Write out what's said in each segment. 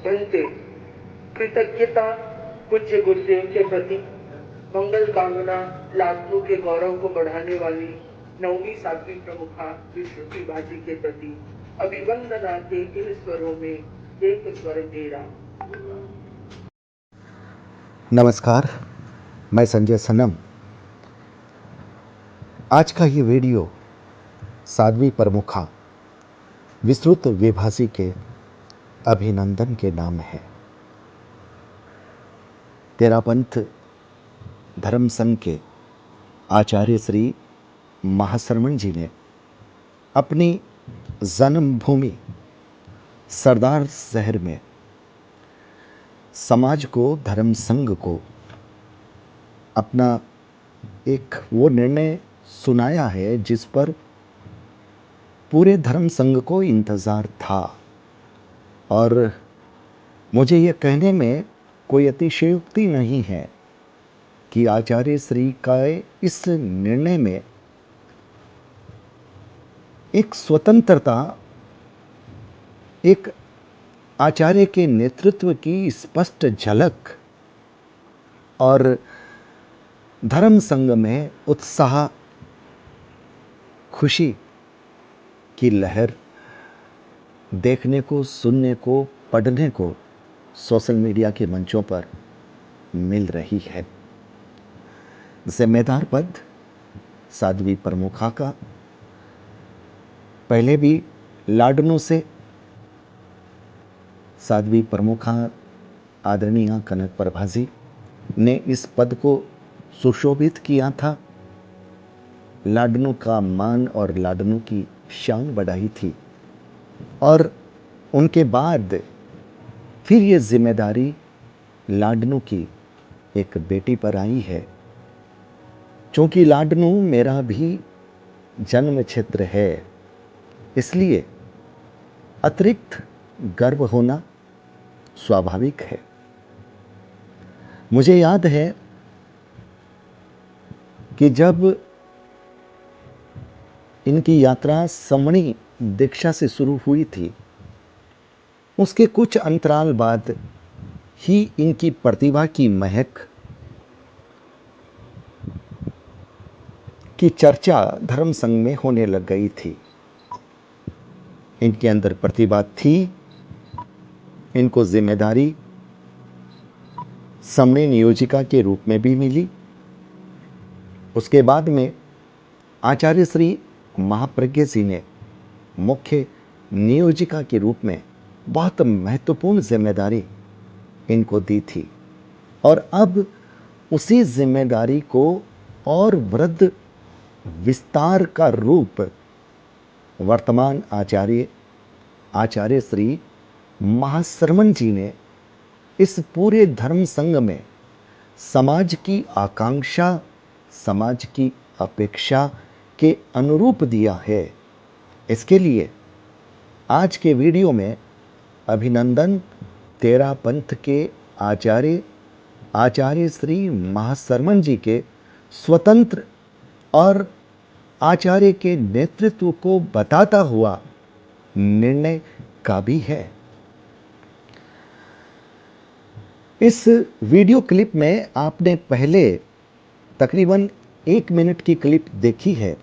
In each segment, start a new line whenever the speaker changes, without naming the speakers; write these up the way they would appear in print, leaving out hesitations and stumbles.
बनते कृतज्ञता पूज्य गुरुदेव के प्रति मंगल कामना लाखों के गौरव को बढ़ाने वाली नवमी सातवीं प्रमुखा विश्रुति बाजी के प्रति अभिवंदना के इन स्वरों में एक स्वर तेरा।
नमस्कार, मैं संजय सनम। आज का ये वीडियो साध्वी प्रमुखा विस्तृत विभासी के अभिनंदन के नाम है। तेरापंथ धर्म संघ के आचार्य श्री महाश्रमण जी ने अपनी जन्मभूमि सरदार शहर में समाज को, धर्म संघ को अपना एक वो निर्णय सुनाया है जिस पर पूरे धर्म संघ को इंतज़ार था। और मुझे ये कहने में कोई अतिशयोक्ति नहीं है कि आचार्य श्री का इस निर्णय में एक स्वतंत्रता, एक आचार्य के नेतृत्व की स्पष्ट झलक और धर्म संघ में उत्साह, खुशी की लहर देखने को, सुनने को, पढ़ने को सोशल मीडिया के मंचों पर मिल रही है। जिम्मेदार पद साध्वी प्रमुखा का पहले भी लाडनों से साध्वी प्रमुखा आदरणीय कनक प्रभा जी ने इस पद को सुशोभित किया था, लाडनों का मान और लाडनों की शान बढ़ाई थी। और उनके बाद फिर ये जिम्मेदारी लाडनू की एक बेटी पर आई है। चूंकि लाडनू मेरा भी जन्म क्षेत्र है, इसलिए अतिरिक्त गर्व होना स्वाभाविक है। मुझे याद है कि जब इनकी यात्रा समणी दीक्षा से शुरू हुई थी, उसके कुछ अंतराल बाद ही इनकी प्रतिभा की महक की चर्चा धर्म संघ में होने लग गई थी। इनके अंदर प्रतिभा थी, इनको जिम्मेदारी समणी नियोजिका के रूप में भी मिली। उसके बाद में आचार्य श्री महाप्रज्ञ जी ने मुख्य नियोजिका के रूप में बहुत महत्वपूर्ण जिम्मेदारी इनको दी थी। और अब उसी जिम्मेदारी को और वृद्ध विस्तार का रूप वर्तमान आचार्य श्री महाश्रमण जी ने इस पूरे धर्म संघ में समाज की आकांक्षा, समाज की अपेक्षा के अनुरूप दिया है। इसके लिए आज के वीडियो में अभिनंदन तेरापंथ के आचार्य श्री महाश्रमण जी के स्वतंत्र और आचार्य के नेतृत्व को बताता हुआ निर्णय का भी है। इस वीडियो क्लिप में आपने पहले तकरीबन 1 मिनट की क्लिप देखी है।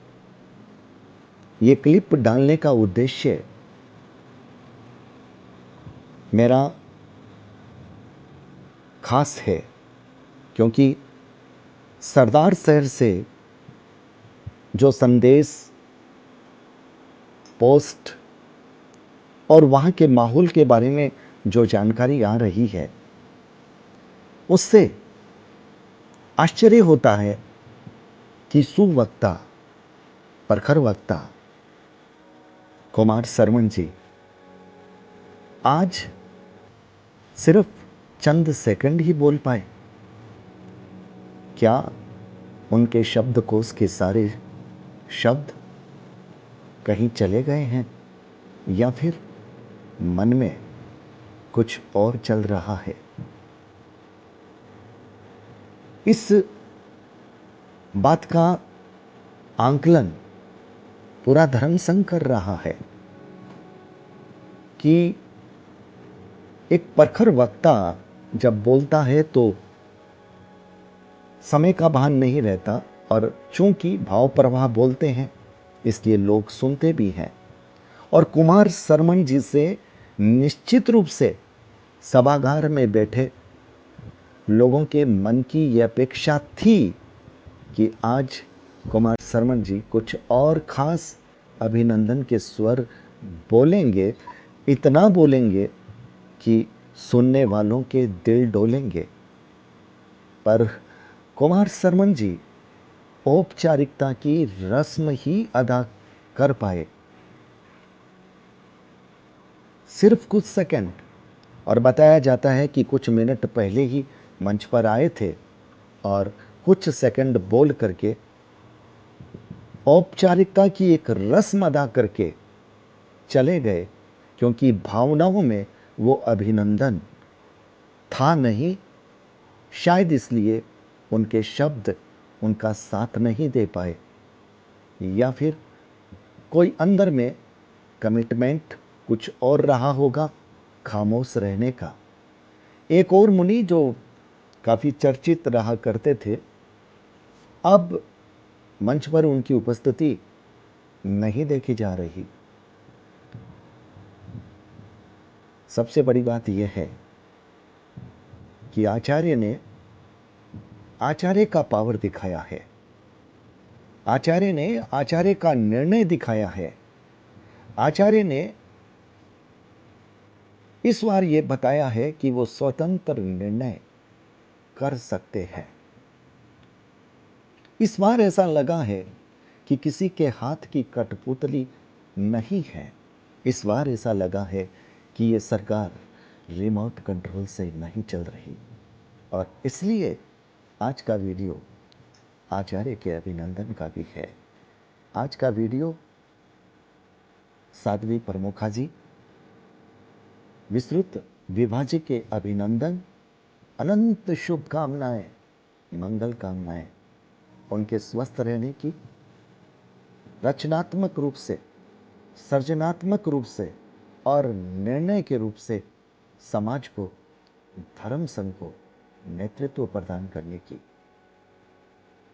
ये क्लिप डालने का उद्देश्य मेरा खास है, क्योंकि सरदार शहर से जो संदेश, पोस्ट और वहाँ के माहौल के बारे में जो जानकारी आ रही है, उससे आश्चर्य होता है कि सुवक्ता, प्रखर वक्ता कुमार शरवण जी आज सिर्फ चंद सेकंड ही बोल पाए। क्या उनके शब्दकोश के सारे शब्द कहीं चले गए हैं, या फिर मन में कुछ और चल रहा है? इस बात का आंकलन पूरा धर्म संघ कर रहा है कि एक प्रखर वक्ता जब बोलता है तो समय का भान नहीं रहता, और चूंकि भाव प्रवाह बोलते हैं इसलिए लोग सुनते भी हैं। और कुमार शर्मन जी से निश्चित रूप से सभागार में बैठे लोगों के मन की यह अपेक्षा थी कि आज कुमार शर्मन जी कुछ और खास अभिनंदन के स्वर बोलेंगे, इतना बोलेंगे कि सुनने वालों के दिल डोलेंगे। पर कुमार शर्मन जी औपचारिकता की रस्म ही अदा कर पाए। सिर्फ कुछ सेकंड, और बताया जाता है कि कुछ मिनट पहले ही मंच पर आए थे और कुछ सेकंड बोल करके औपचारिकता की एक रस्म अदा करके चले गए, क्योंकि भावनाओं में वो अभिनंदन था नहीं। शायद इसलिए उनके शब्द उनका साथ नहीं दे पाए, या फिर कोई अंदर में कमिटमेंट कुछ और रहा होगा खामोश रहने का। एक और मुनि जो काफी चर्चित रहा करते थे, अब मंच पर उनकी उपस्थिति नहीं देखी जा रही। सबसे बड़ी बात यह है कि आचार्य का पावर दिखाया है, आचार्य ने आचार्य का निर्णय दिखाया है। आचार्य ने इस बार यह बताया है कि वो स्वतंत्र निर्णय कर सकते हैं। इस बार ऐसा लगा है कि किसी के हाथ की कठपुतली नहीं है। इस बार ऐसा लगा है कि ये सरकार रिमोट कंट्रोल से नहीं चल रही, और इसलिए आज का वीडियो आचार्य के अभिनंदन का भी है। आज का वीडियो साध्वी प्रमुखा जी, विस्तृत विभाजी के अभिनंदन, अनंत शुभकामनाएं, मंगल कामनाएं उनके स्वस्थ रहने की, रचनात्मक रूप से, सृजनात्मक रूप से और निर्णय के रूप से समाज को, धर्म संघ को नेतृत्व प्रदान करने की।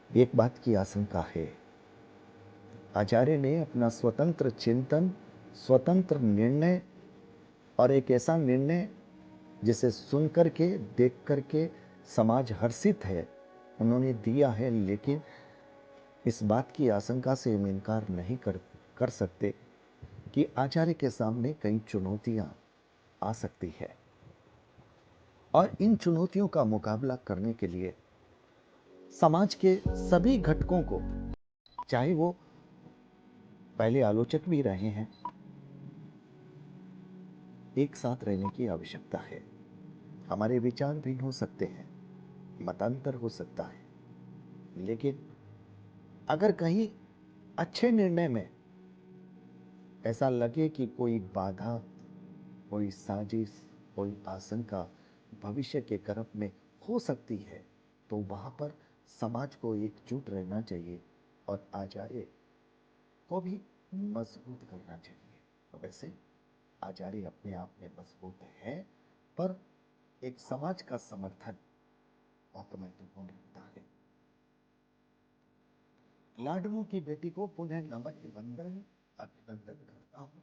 एक बात की आशंका है, आचार्य ने अपना स्वतंत्र चिंतन, स्वतंत्र निर्णय, और एक ऐसा निर्णय जिसे सुन करके, देख करके समाज हर्षित है, उन्होंने दिया है। लेकिन इस बात की आशंका से हम इनकार नहीं कर सकते कि आचार्य के सामने कई चुनौतियां आ सकती है, और इन चुनौतियों का मुकाबला करने के लिए समाज के सभी घटकों को, चाहे वो पहले आलोचक भी रहे हैं, एक साथ रहने की आवश्यकता है। हमारे विचार भिन्न हो सकते हैं, मतांतर हो सकता है, लेकिन अगर कहीं अच्छे निर्णय में ऐसा लगे कि कोई बाधा, कोई साजिश, कोई आशंका भविष्य के क्रम में हो सकती है, तो वहां पर समाज को एकजुट रहना चाहिए और आचार्य को भी मजबूत करना चाहिए। तो वैसे आचार्य अपने आप में मजबूत है, पर एक समाज का समर्थन बहुत महत्वपूर्ण होता है। लाडनों की बेटी को पुनः नमन, वंदन, अभिनंदन करता हूं।